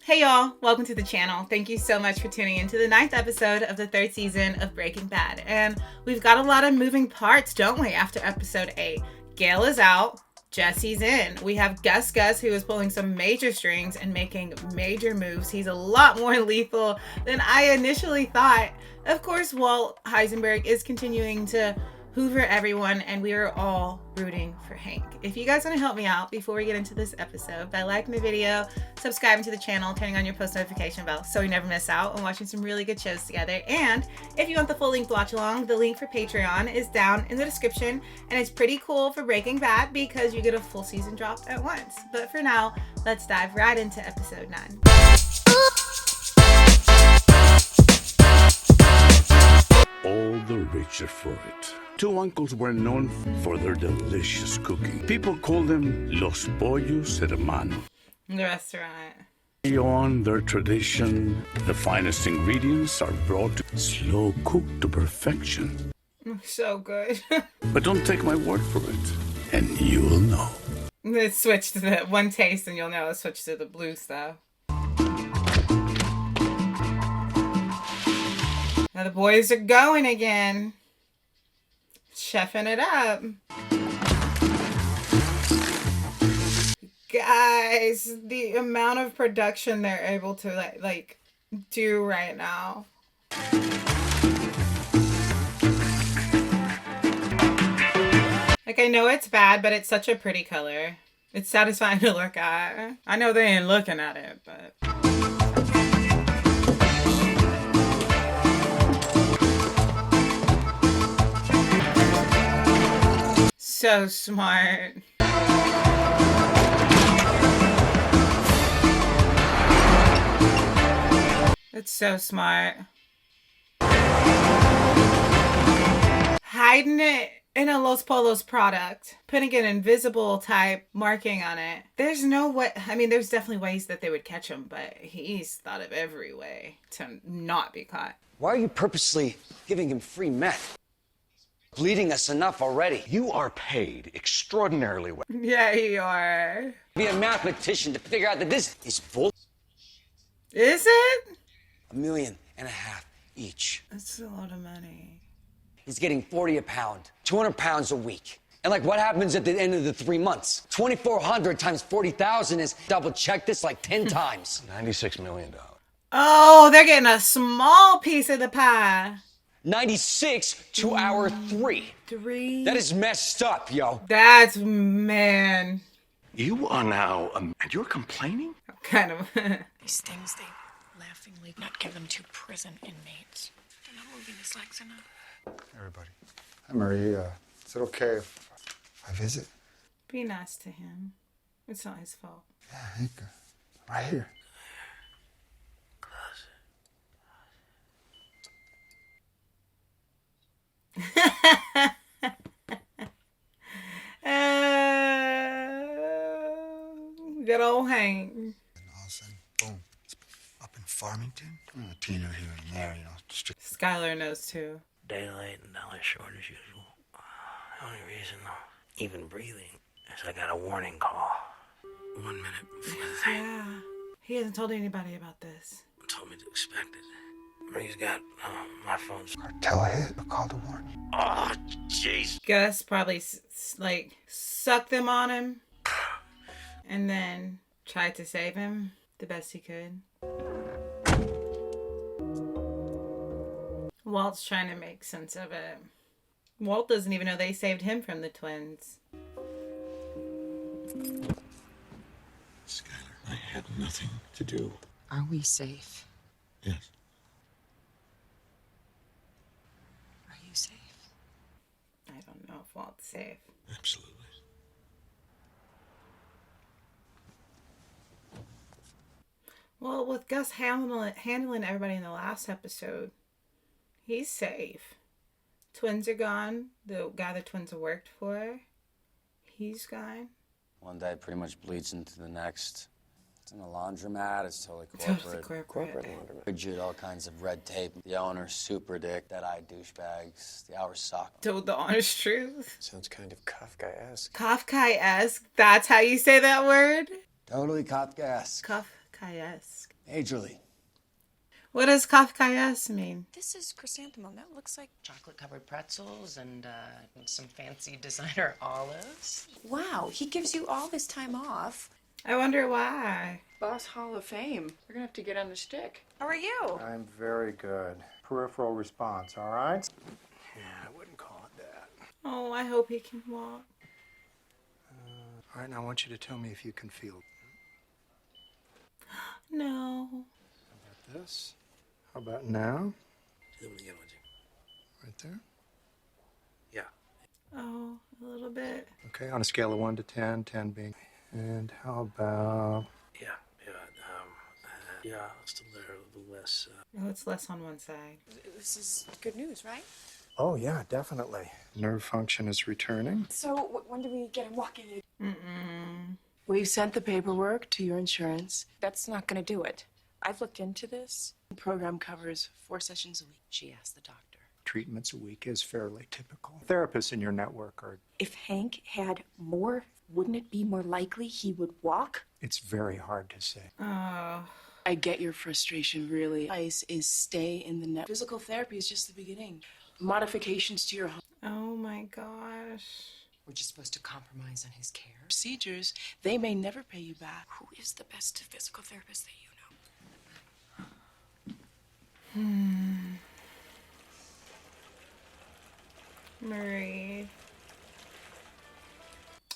Hey y'all, welcome to the channel. Thank you so much for tuning into the 9th episode of the 3rd season of Breaking Bad. And we've got a lot of moving parts, don't we, after episode 8. Gail is out, Jesse's in. We have Gus, who is pulling some major strings and making major moves. He's a lot more lethal than I initially thought. Of course, Walt Heisenberg is continuing to hoover everyone, and we are all rooting for Hank. If you guys want to help me out before we get into this episode by liking the video, subscribing to the channel, turning on your post notification bell so you never miss out on watching some really good shows together. And if you want the full length watch along, the link for Patreon is down in the description, and it's pretty cool for Breaking Bad because you get a full season drop at once. But for now, let's dive right into episode 9. All the richer for it. Two uncles were known for their delicious cooking. People called them Los Pollos Hermanos. The restaurant. Beyond their tradition, the finest ingredients are brought slow cooked to perfection. So good. But don't take my word for it, and you will know. Let's switch to the one taste and you'll know. Let's switch to the blue stuff. Now the boys are going again. Chefing it up. Guys, the amount of production they're able to like do right now. Like, I know it's bad, but it's such a pretty color. It's satisfying to look at. I know they ain't looking at it, but... So smart. It's so smart. Hiding it in a Los Polos product, putting an invisible type marking on it. There's no way, I mean, there's definitely ways that they would catch him, but he's thought of every way to not be caught. Why are you purposely giving him free meth? Bleeding us enough already. You are paid extraordinarily well. Yeah, you are. Be a mathematician to figure out that this is bull. Is it? $1.5 million each. That's a lot of money. He's getting 40 a pound, 200 pounds a week. And like, what happens at the end of the 3 months? 2,400 times 40,000 is double check this like 10 times. $96 million. Oh, they're getting a small piece of the pie. 96 to our 3. 3. That is messed up, yo. That's, man. You are now, and you're complaining? Kind of. These things they laughingly not give them to prison inmates. They're not moving his legs enough. Everybody. Hi, Marie. Is it okay if I visit? Be nice to him. It's not his fault. Yeah, Hank. Right here. Good old Hank. And all of a sudden, boom. It's up in Farmington. A teaner here and there, Skyler knows too. Daylight and dollar short as usual. The only reason I'm even breathing is I got a warning call 1 minute before the thing. Yeah. He hasn't told anybody about this. Told me to expect it. Marie's got my phone's Cartel hit. A call to warn you. Oh, jeez. Gus probably sucked them on him and then tried to save him the best he could. Walt's trying to make sense of it. Walt doesn't even know they saved him from the twins. Skyler, I had nothing to do. Are we safe? Yes. Are you safe? I don't know if Walt's safe. Absolutely. Well, with Gus handling everybody in the last episode, he's safe. Twins are gone. The guy the twins have worked for, he's gone. One day pretty much bleeds into the next. It's in a laundromat. It's totally corporate. Corporate laundromat. Rigid, all kinds of red tape. The owner, super dick. Dead-eyed douchebags. The hours suck. Told the honest truth. Sounds kind of Kafkaesque. Kafkaesque. That's how you say that word? Totally Kafkaesque. Kafkaesque. Kafkaesque. Hey, Julie. What does Kafkaesque mean? This is chrysanthemum. That looks like Chocolate-covered pretzels and some fancy designer olives. wow. He gives you all this time off. I wonder why. Boss Hall of Fame. We're gonna have to get on the stick. How are you? I'm very good. Peripheral response, all right? Yeah, I wouldn't call it that. Oh, I hope he can walk. All right, now I want you to tell me if you can feel. No. How about this? How about now? Right there? Yeah. Oh, a little bit. Okay, on a scale of 1 to 10, 10 being. And how about. Yeah, still there, a little less. Oh, it's less on one side. This is good news, right? Oh, yeah, definitely. Nerve function is returning. So when do we get him walking? We've sent the paperwork to your insurance. That's not going to do it. I've looked into this. The program covers 4 sessions a week. She asked the doctor. Treatments a week is fairly typical. Therapists in your network are. If Hank had more, wouldn't it be more likely he would walk? It's very hard to say. Oh. I get your frustration, really. Advice is stay in the net. Physical therapy is just the beginning. Modifications to your home Oh my gosh. We're just supposed to compromise on his care. procedures, they may never pay you back. Who is the best physical therapist that you know? Marie.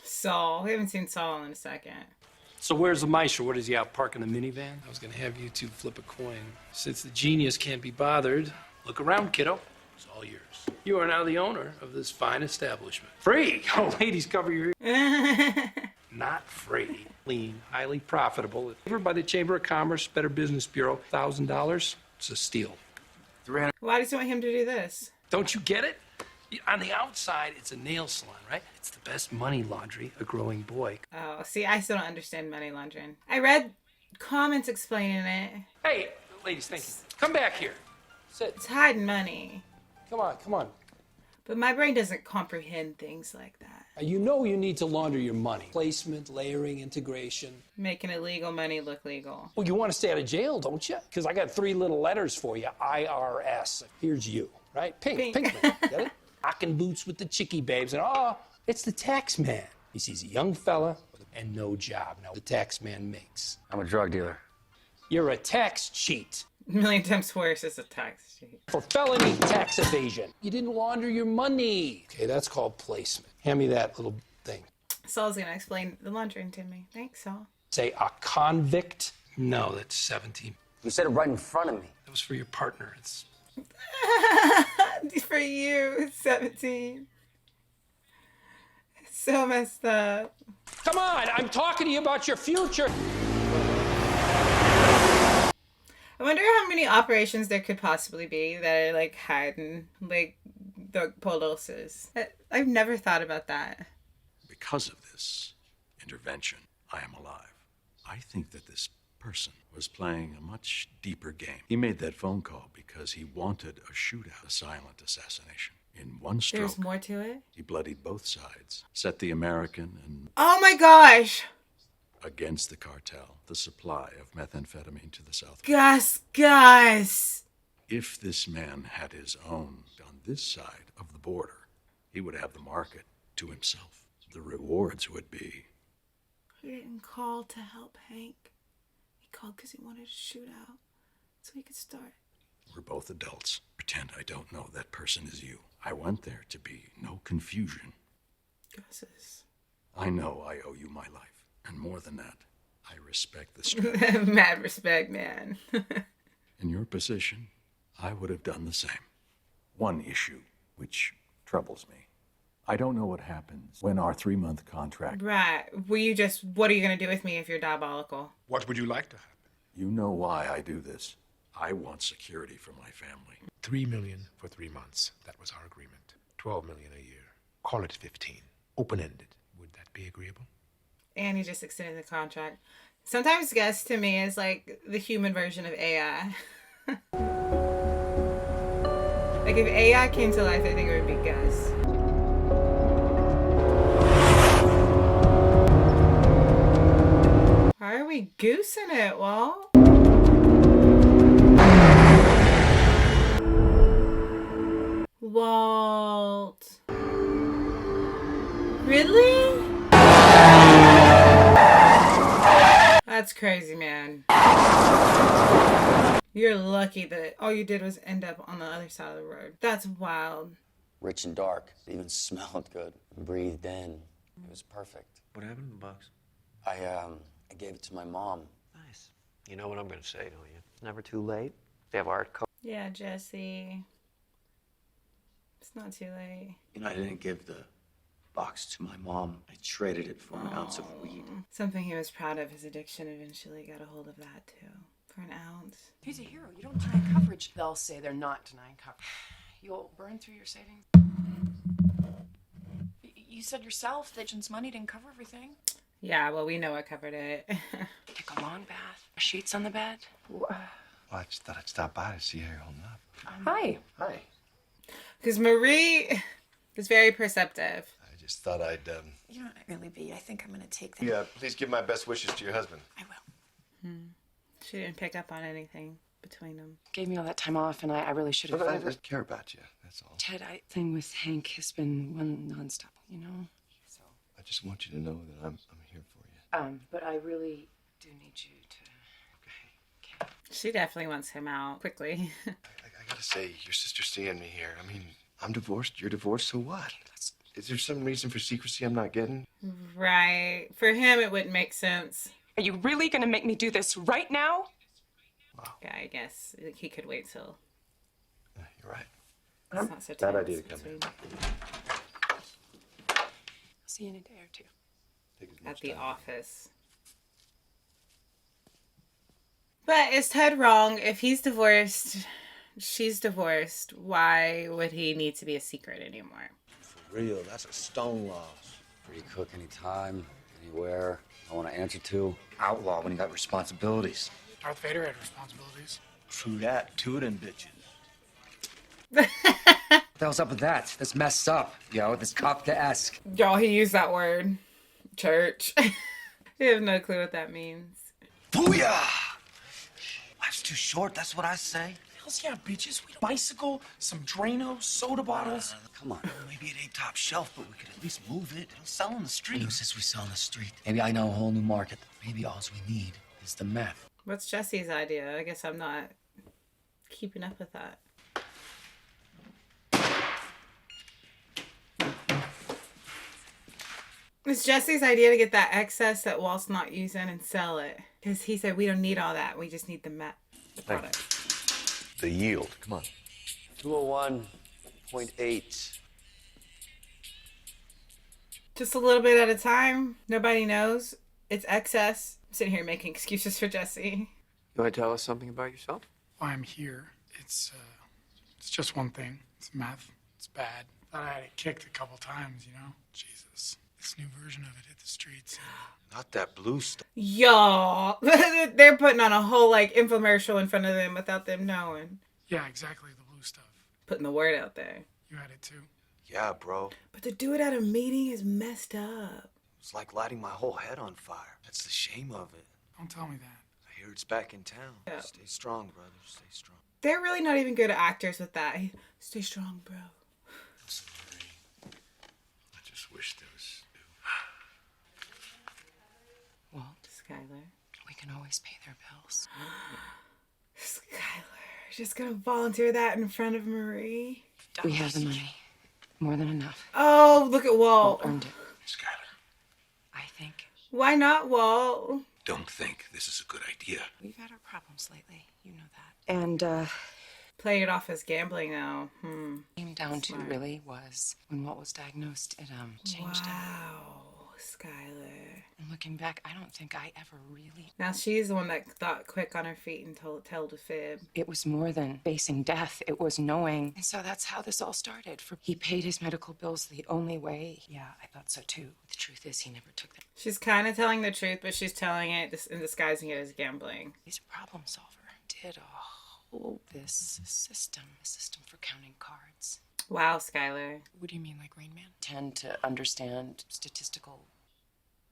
Saul. We haven't seen Saul in a second. So where's the Maestro? What, is he out parking the minivan? I was gonna have you two flip a coin. Since the genius can't be bothered, look around, kiddo. It's all yours. You are now the owner of this fine establishment. Free! Oh, ladies, cover your ears. Not free. Lean, highly profitable. Favored by the Chamber of Commerce, Better Business Bureau. $1,000. It's a steal. Why does he want him to do this? Don't you get it? On the outside, it's a nail salon, right? It's the best money laundry a growing boy. Oh, see, I still don't understand money laundering. I read comments explaining it. Hey, ladies, thank you. Come back here. Sit. It's hiding money. Come on, come on. But my brain doesn't comprehend things like that. You know you need to launder your money. Placement, layering, integration. Making illegal money look legal. Well, you want to stay out of jail, don't you? Because I got 3 little letters for you. IRS. Here's you, right? Pink man. Get it? Rocking boots with the chickie babes. And, oh, it's the tax man. He sees a young fella and no job. Now, the tax man makes. I'm a drug dealer. You're a tax cheat. A million times worse as a tax cheat. For felony tax evasion. You didn't launder your money. Okay, that's called placement. Hand me that little thing. Saul's gonna explain the laundering to me. Thanks, Saul. Say a convict? No, that's 17. You said it right in front of me. That was for your partner. It's For you, 17. It's so messed up. Come on, I'm talking to you about your future. I wonder how many operations there could possibly be that are like hiding, like the policies. I've never thought about that. Because of this intervention, I am alive. I think that this person was playing a much deeper game. He made that phone call because he wanted a shootout, a silent assassination. In one stroke, There's more to it? he bloodied both sides, set the American and Oh my gosh! against the cartel, the supply of methamphetamine to the south. Gus! If this man had his own on this side of the border, he would have the market to himself. The rewards would be... He didn't call to help Hank. He called because he wanted to shoot out so he could start. We're both adults. Pretend I don't know that person is you. I went there to be no confusion. Gus's. I know I owe you my life. And more than that, I respect the strategy. Mad respect, man. In your position, I would have done the same. One issue, which troubles me. I don't know what happens when our 3-month contract... Right. What are you going to do with me if you're diabolical? What would you like to happen? You know why I do this. I want security for my family. $3 million for 3 months. That was our agreement. $12 million a year. Call it 15. Open-ended. Would that be agreeable? And he just extended the contract. Sometimes Gus to me is like the human version of AI. Like if AI came to life, I think it would be Gus. Why are we goosing it, Walt? Walt. Really? That's crazy, man. You're lucky that all you did was end up on the other side of the road. That's wild. Rich and dark. It even smelled good. Breathed in. It was perfect. What happened to the box? I gave it to my mom. Nice. You know what I'm going to say, don't you? It's never too late. They have art. Yeah, Jesse. It's not too late. You know, I didn't give the box to my mom. I traded it for an ounce of weed. Something he was proud of, his addiction, eventually got a hold of that too. For an ounce. He's a hero. You don't deny coverage. They'll say they're not denying coverage. You'll burn through your savings. You said yourself that Jen's money didn't cover everything. Yeah, well, we know what covered it. Take a long bath. Sheets on the bed. Well, I just thought I'd stop by to see how you're holding up. Hi. Hi. Because Marie is very perceptive. I just thought I'd, You know, really, B, I think I'm going to take that. Yeah, please give my best wishes to your husband. I will. She didn't pick up on anything between them. Gave me all that time off, and I really should have. I just care about you, that's all. Ted, thing with Hank has been one nonstop, you know? So. I just want you to know that I'm here for you. But I really do need you to... Okay. She definitely wants him out quickly. I gotta say, your sister's seeing me here. I mean, I'm divorced, you're divorced, so what? Is there some reason for secrecy I'm not getting? Right. For him, it wouldn't make sense. Are you really gonna make me do this right now? Wow. Yeah, I guess he could wait till. You're right. It's not so Bad tense idea to come in. I'll see you in a day or two. Take as At much the time. office. But is Ted wrong? If he's divorced, she's divorced, why would he need to be a secret anymore? For real, that's a stone loss. Free cook anytime, anywhere. I want to answer to. Outlaw when you got responsibilities. Darth Vader had responsibilities. True that, two of them bitches. What the hell's up with that? That's messed up, yo. That's Kafkaesque. Y'all, he used that word. Church. You have no clue what that means. Booyah! Life's too short, that's what I say. Hells yeah, bitches. We bicycle, some Drano, soda bottles. Come on. Maybe it ain't top shelf, but we could at least move it. It'll sell on the street. Who says we sell on the street? Maybe I know a whole new market. Maybe all we need is the meth. What's Jesse's idea? I guess I'm not keeping up with that. It's Jesse's idea to get that excess that Walt's not using and sell it. Because he said, we don't need all that. We just need the product. The yield, come on. 201.8. Just a little bit at a time. Nobody knows. It's excess. I'm sitting here making excuses for Jesse. You want to tell us something about yourself? Why I'm here. It's just one thing. It's meth. It's bad. Thought I had it kicked a couple times, you know? Jesus. This new version of it hit the streets. Not that blue stuff. Y'all. They're putting on a whole, infomercial in front of them without them knowing. Yeah, exactly. The blue stuff. Putting the word out there. You had it too. Yeah, bro. But to do it at a meeting is messed up. It's like lighting my whole head on fire. That's the shame of it. Don't tell me that. I hear it's back in town. Yeah. Stay strong, brother. Stay strong. They're really not even good actors with that. Stay strong, bro. Listen, Marie, I just wish there was... Walt, Skyler. we can always pay their bills. Skyler. Just gonna volunteer that in front of Marie. We have the money. More than enough. Oh, look at Walt Walt. earned it. Skyler, I think Why not, Walt? don't think this is a good idea. we've had our problems lately. You know that. And, Playing it off as gambling now. came down to Smart. really was when Walt was diagnosed, it changed him. Wow, Skyler. And looking back, I don't think I ever really... Now she's the one that thought quick on her feet and told a fib. It was more than facing death. It was knowing. And so that's how this all started. He paid his medical bills the only way. Yeah, I thought so too. The truth is, he never took them. She's kind of telling the truth, but she's telling it and disguising it as gambling. He's a problem solver. Did a whole a system for counting cards. Wow, Skyler. What do you mean, like Rain Man? Tend to understand statistical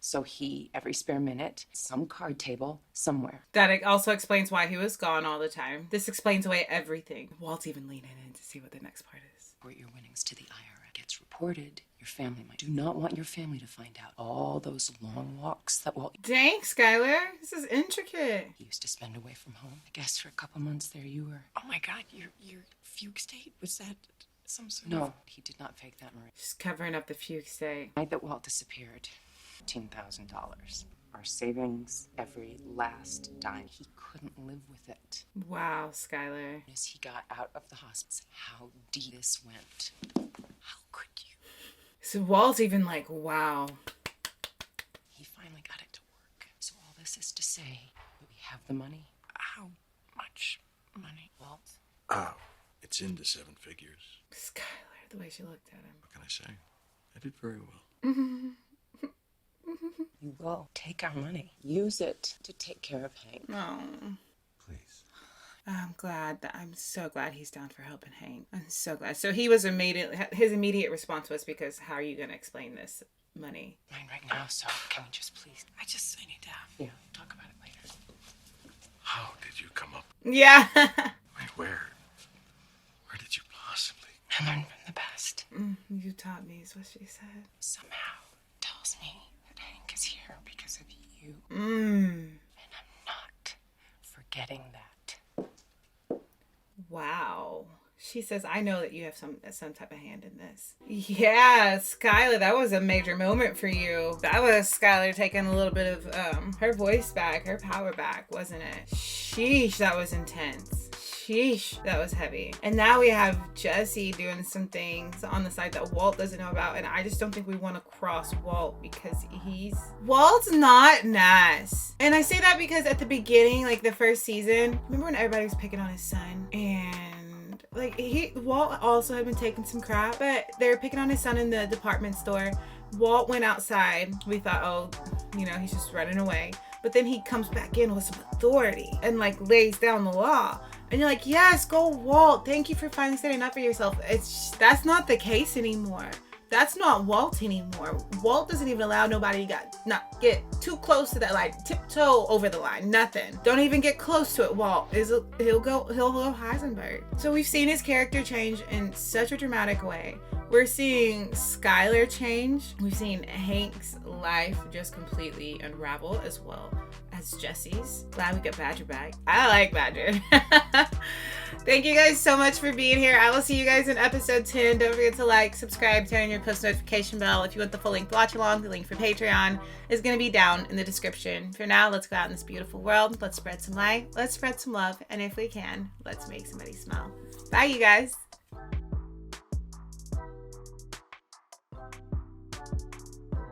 So he, every spare minute, some card table somewhere. That also explains why he was gone all the time. This explains away everything. Walt's even leaning in to see what the next part is. Report your winnings to the IRS. Gets reported. Your family might. Do not want your family to find out all those long walks that Walt... Dang, Skyler. This is intricate. He used to spend away from home. I guess for a couple months there you were. Oh my God, your fugue state? Was that some sort No, of... he did not fake that, Marie. Just covering up the fugue state. The night that Walt disappeared, $15,000. Our savings, every last dime. He couldn't live with it. Wow, Skyler. As he got out of the hospital, how deep this went. How could you? So Walt's even like, wow. He finally got it to work. So all this is to say that we have the money. How much money? Walt? Oh, it's into 7 figures. Skyler, the way she looked at him. What can I say? I did very well. You will take our money. Use it to take care of Hank. Oh. Please. I'm so glad he's down for helping Hank. I'm so glad. So he was his immediate response was because how are you going to explain this money? Mine right now, so can we just please? I need to have... Yeah, talk about it later. How did you come up? Yeah. Wait, where did you possibly? I learned from the best. You taught me is what she said. Somehow tells me that Hank is here because of you. And I'm not forgetting that. Wow. She says, I know that you have some type of hand in this. Yeah, Skyler, that was a major moment for you. That was Skyler taking a little bit of her voice back, her power back, wasn't it? Sheesh, that was intense. Sheesh, that was heavy. And now we have Jesse doing some things on the side that Walt doesn't know about. And I just don't think we want to cross Walt because Walt's not nice. And I say that because at the beginning, like the first season, remember when everybody was picking on his son? And like Walt also had been taking some crap, but they were picking on his son in the department store. Walt went outside. We thought, oh, he's just running away. But then he comes back in with some authority and like lays down the law. And you're like, yes, go Walt. Thank you for finally standing up for yourself. That's not the case anymore. That's not Walt anymore. Walt doesn't even allow nobody to not get too close to that line. Tiptoe over the line. Nothing. Don't even get close to it, Walt. He'll go Heisenberg. So we've seen his character change in such a dramatic way. We're seeing Skyler change. We've seen Hank's life just completely unravel as well as Jesse's. Glad we got Badger back. I like Badger. Thank you guys so much for being here. I will see you guys in episode 10. Don't forget to like, subscribe, turn on your post notification bell. If you want the full length watch along, the link for Patreon is going to be down in the description. For now, let's go out in this beautiful world. Let's spread some light. Let's spread some love. And if we can, let's make somebody smile. Bye, you guys.